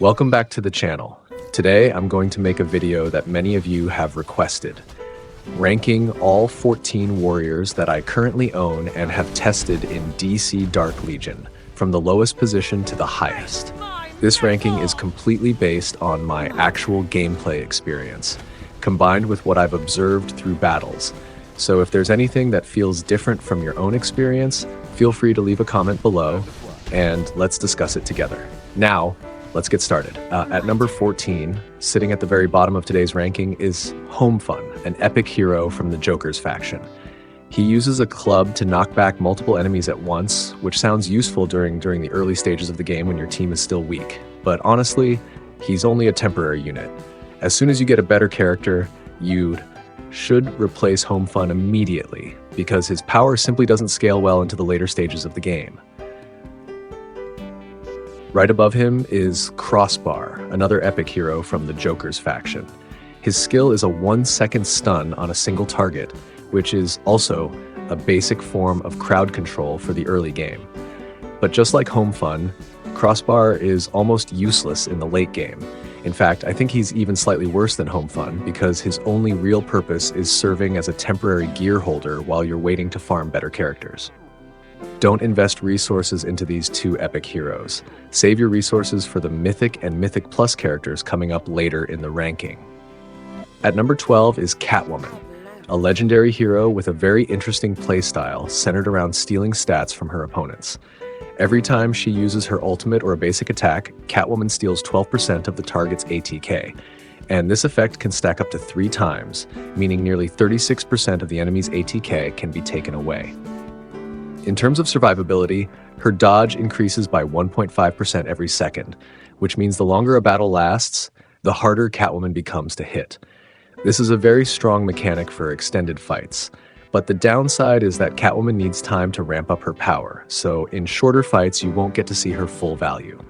Welcome back to the channel. Today I'm going to make a video that many of you have requested, ranking all 14 warriors that I currently own and have tested in DC Dark Legion, from the lowest position to the highest. This ranking is completely based on my actual gameplay experience, combined with what I've observed through battles. So if there's anything that feels different from your own experience, feel free to leave a comment below and let's discuss it together. Now, let's get started. At number 14, sitting at the very bottom of today's ranking, is Orphan, an epic hero from the Joker's faction. He uses a club to knock back multiple enemies at once, which sounds useful during the early stages of the game when your team is still weak. But honestly, he's only a temporary unit. As soon as you get a better character, you should replace Orphan immediately, because his power simply doesn't scale well into the later stages of the game. Right above him is Crossbar, another epic hero from the Joker's faction. His skill is a 1-second stun on a single target, which is also a basic form of crowd control for the early game. But just like Orphan, Crossbar is almost useless in the late game. In fact, I think he's even slightly worse than Orphan because his only real purpose is serving as a temporary gear holder while you're waiting to farm better characters. Don't invest resources into these two epic heroes. Save your resources for the Mythic and Mythic Plus characters coming up later in the ranking. At number 12 is Catwoman, a legendary hero with a very interesting playstyle centered around stealing stats from her opponents. Every time she uses her ultimate or a basic attack, Catwoman steals 12% of the target's ATK, and this effect can stack up to 3 times, meaning nearly 36% of the enemy's ATK can be taken away. In terms of survivability, her dodge increases by 1.5% every second, which means the longer a battle lasts, the harder Catwoman becomes to hit. This is a very strong mechanic for extended fights, but the downside is that Catwoman needs time to ramp up her power, so in shorter fights you won't get to see her full value.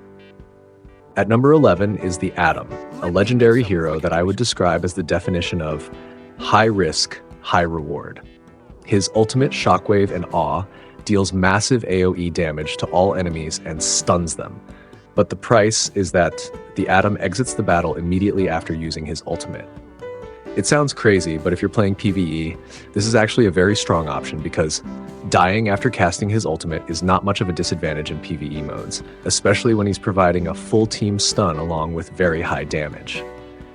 At number 11 is the Atom, a legendary hero that I would describe as the definition of high risk, high reward. His ultimate Shockwave and Awe deals massive AoE damage to all enemies and stuns them. But the price is that the Atom exits the battle immediately after using his ultimate. It sounds crazy, but if you're playing PvE, this is actually a very strong option because dying after casting his ultimate is not much of a disadvantage in PvE modes, especially when he's providing a full team stun along with very high damage.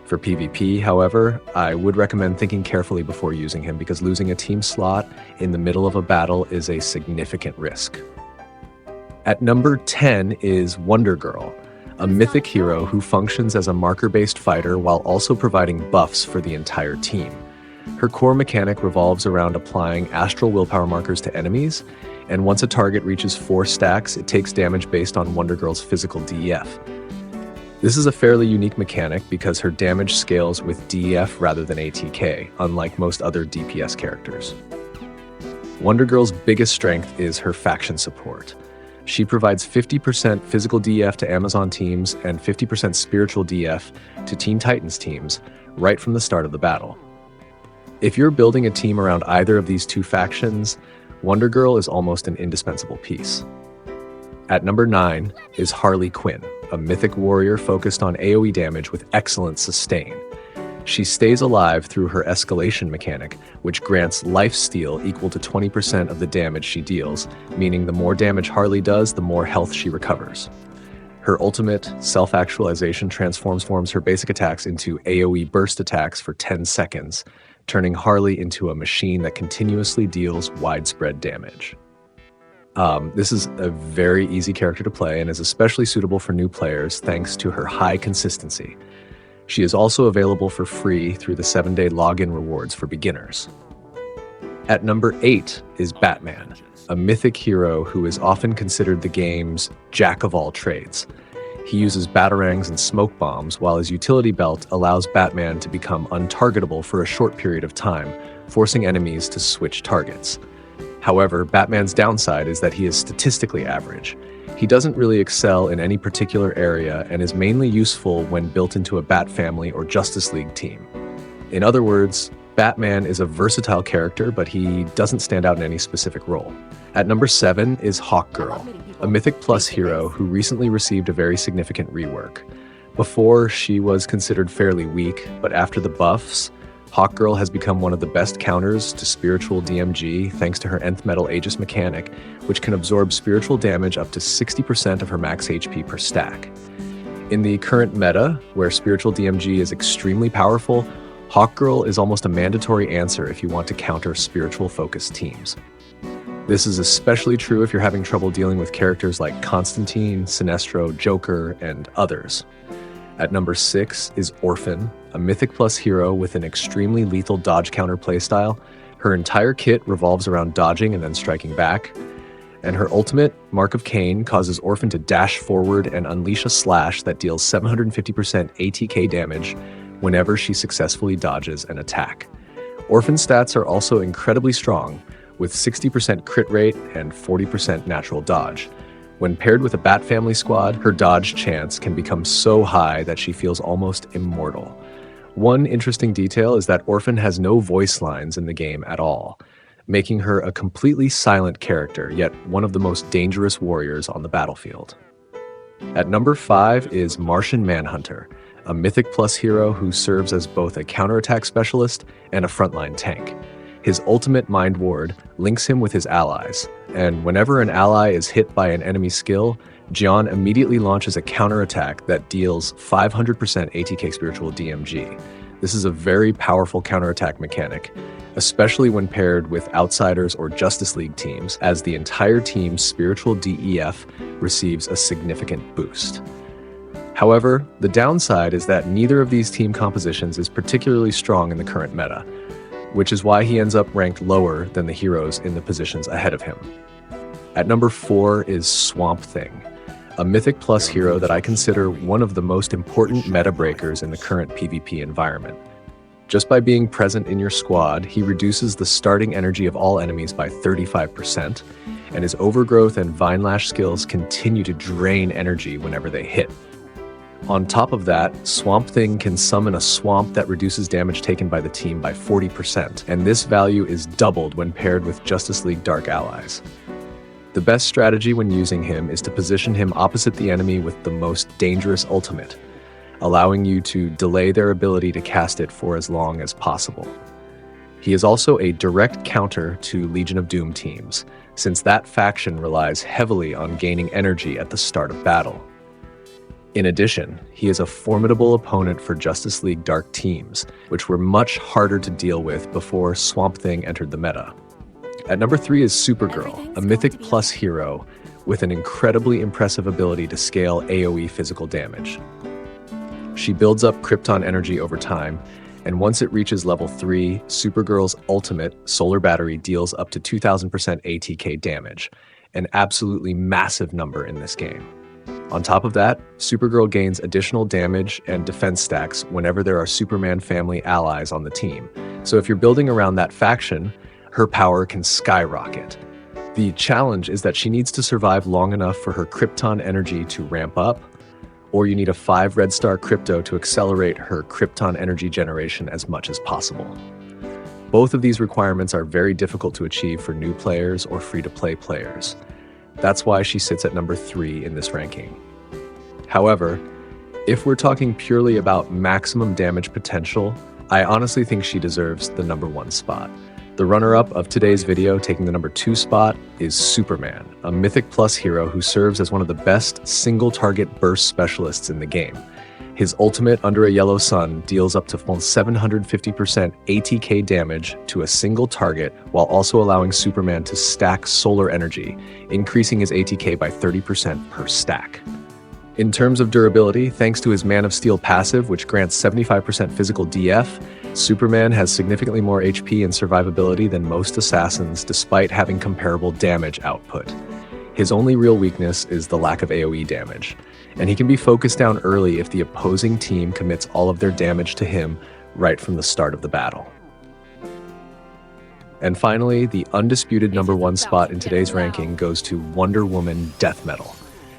For PvP, however, I would recommend thinking carefully before using him because losing a team slot in the middle of a battle is a significant risk. At number 10 is Girl, a mythic hero who functions as a marker-based fighter while also providing buffs for the entire team. Her core mechanic revolves around applying astral willpower markers to enemies, and once a target reaches 4 stacks, it takes damage based on Girl's physical DEF. This is a fairly unique mechanic because her damage scales with DEF rather than ATK, unlike most other DPS characters. Girl's biggest strength is her faction support. She provides 50% physical DEF to Amazon teams and 50% spiritual DEF to Teen Titans teams right from the start of the battle. If you're building a team around either of these two factions, Girl is almost an indispensable piece. At number 9 is Quinn, a mythic warrior focused on AoE damage with excellent sustain. She stays alive through her escalation mechanic, which grants lifesteal equal to 20% of the damage she deals, meaning the more damage Harley does, the more health she recovers. Her ultimate, self-actualization, transforms her basic attacks into AoE burst attacks for 10 seconds, turning Harley into a machine that continuously deals widespread damage. This is a very easy character to play and is especially suitable for new players thanks to her high consistency. She is also available for free through the 7-day login rewards for beginners. At number 8 is Batman, a mythic hero who is often considered the game's jack of all trades. He uses batarangs and smoke bombs, while his utility belt allows Batman to become untargetable for a short period of time, forcing enemies to switch targets. However, Batman's downside is that he is statistically average. He doesn't really excel in any particular area and is mainly useful when built into a Bat family or Justice League team. In other words, Batman is a versatile character, but he doesn't stand out in any specific role. At number 7 is Hawkgirl, a Mythic Plus hero who recently received a very significant rework. Before, she was considered fairly weak, but after the buffs, Hawkgirl has become one of the best counters to spiritual DMG thanks to her nth metal Aegis mechanic, which can absorb spiritual damage up to 60% of her max HP per stack. In the current meta, where spiritual DMG is extremely powerful, Hawkgirl is almost a mandatory answer if you want to counter spiritual-focused teams. This is especially true if you're having trouble dealing with characters like Constantine, Sinestro, Joker, and others. At number 6 is Orphan, a Mythic Plus hero with an extremely lethal dodge counter playstyle. Her entire kit revolves around dodging and then striking back. And her ultimate, Mark of Cain, causes Orphan to dash forward and unleash a slash that deals 750% ATK damage whenever she successfully dodges an attack. Orphan's stats are also incredibly strong, with 60% crit rate and 40% natural dodge. When paired with a Bat Family squad, her dodge chance can become so high that she feels almost immortal. One interesting detail is that Orphan has no voice lines in the game at all, making her a completely silent character, yet one of the most dangerous warriors on the battlefield. At number 5 is Martian Manhunter, a Mythic Plus hero who serves as both a counterattack specialist and a frontline tank. His ultimate Mind Ward links him with his allies, and whenever an ally is hit by an enemy skill, Jian immediately launches a counterattack that deals 500% ATK spiritual DMG. This is a very powerful counterattack mechanic, especially when paired with Outsiders or Justice League teams, as the entire team's spiritual DEF receives a significant boost. However, the downside is that neither of these team compositions is particularly strong in the current meta, which is why he ends up ranked lower than the heroes in the positions ahead of him. At number 4 is Swamp Thing, a Mythic Plus hero that I consider one of the most important meta breakers in the current PvP environment. Just by being present in your squad, he reduces the starting energy of all enemies by 35%, and his Overgrowth and Vine Lash skills continue to drain energy whenever they hit. On top of that, Swamp Thing can summon a swamp that reduces damage taken by the team by 40%, and this value is doubled when paired with Justice League Dark allies. The best strategy when using him is to position him opposite the enemy with the most dangerous ultimate, allowing you to delay their ability to cast it for as long as possible. He is also a direct counter to Legion of Doom teams, since that faction relies heavily on gaining energy at the start of battle. In addition, he is a formidable opponent for Justice League Dark teams, which were much harder to deal with before Swamp Thing entered the meta. At number 3 is Supergirl, a Mythic Plus hero with an incredibly impressive ability to scale AoE physical damage. She builds up Krypton energy over time, and once it reaches level 3, Supergirl's ultimate, Solar Battery, deals up to 2000% ATK damage, an absolutely massive number in this game. On top of that, Supergirl gains additional damage and defense stacks whenever there are Superman family allies on the team, so if you're building around that faction, her power can skyrocket. The challenge is that she needs to survive long enough for her Krypton energy to ramp up, or you need a 5 red star crypto to accelerate her Krypton energy generation as much as possible. Both of these requirements are very difficult to achieve for new players or free-to-play players. That's why she sits at number 3 in this ranking. However, if we're talking purely about maximum damage potential, I honestly think she deserves the number 1 spot. The runner-up of today's video taking the number 2 spot is Superman, a Mythic Plus hero who serves as one of the best single-target burst specialists in the game. His ultimate, Under a Yellow Sun, deals up to full 750% ATK damage to a single target while also allowing Superman to stack solar energy, increasing his ATK by 30% per stack. In terms of durability, thanks to his Man of Steel passive, which grants 75% physical DF, Superman has significantly more HP and survivability than most assassins despite having comparable damage output. His only real weakness is the lack of AoE damage, and he can be focused down early if the opposing team commits all of their damage to him right from the start of the battle. And finally, the undisputed number 1 spot in today's ranking goes to Wonder Woman Death Metal.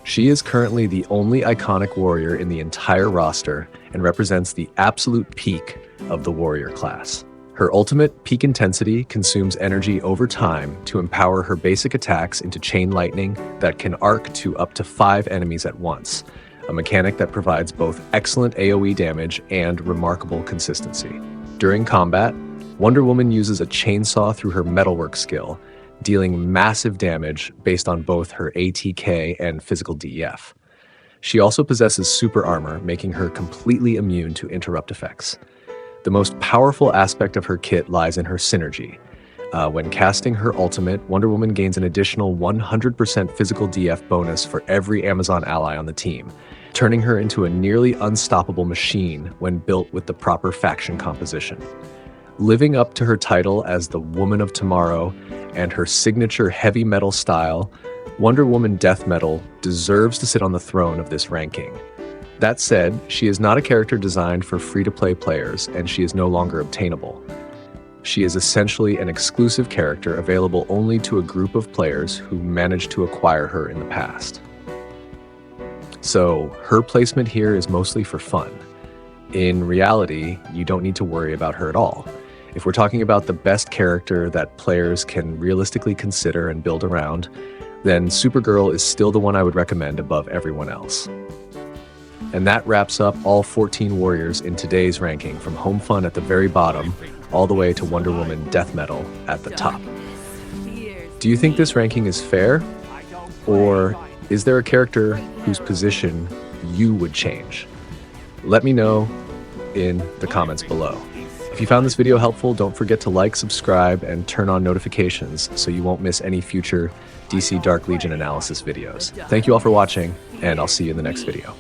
She is currently the only iconic warrior in the entire roster and represents the absolute peak of the warrior class. Her ultimate, Peak Intensity, consumes energy over time to empower her basic attacks into Chain Lightning that can arc to up to 5 enemies at once, a mechanic that provides both excellent AoE damage and remarkable consistency. During combat, Wonder Woman uses a chainsaw through her metalwork skill, dealing massive damage based on both her ATK and physical DEF. She also possesses super armor, making her completely immune to interrupt effects. The most powerful aspect of her kit lies in her synergy. When casting her ultimate, Wonder Woman gains an additional 100% physical DF bonus for every Amazon ally on the team, turning her into a nearly unstoppable machine when built with the proper faction composition. Living up to her title as the Woman of Tomorrow and her signature heavy metal style, Wonder Woman Death Metal deserves to sit on the throne of this ranking. That said, she is not a character designed for free-to-play players, and she is no longer obtainable. She is essentially an exclusive character available only to a group of players who managed to acquire her in the past. So, her placement here is mostly for fun. In reality, you don't need to worry about her at all. If we're talking about the best character that players can realistically consider and build around, then Supergirl is still the one I would recommend above everyone else. And that wraps up all 14 warriors in today's ranking, from Home Fun at the very bottom, all the way to Wonder Woman Death Metal at the top. Do you think this ranking is fair? Or is there a character whose position you would change? Let me know in the comments below. If you found this video helpful, don't forget to like, subscribe, and turn on notifications so you won't miss any future DC Dark Legion analysis videos. Thank you all for watching, and I'll see you in the next video.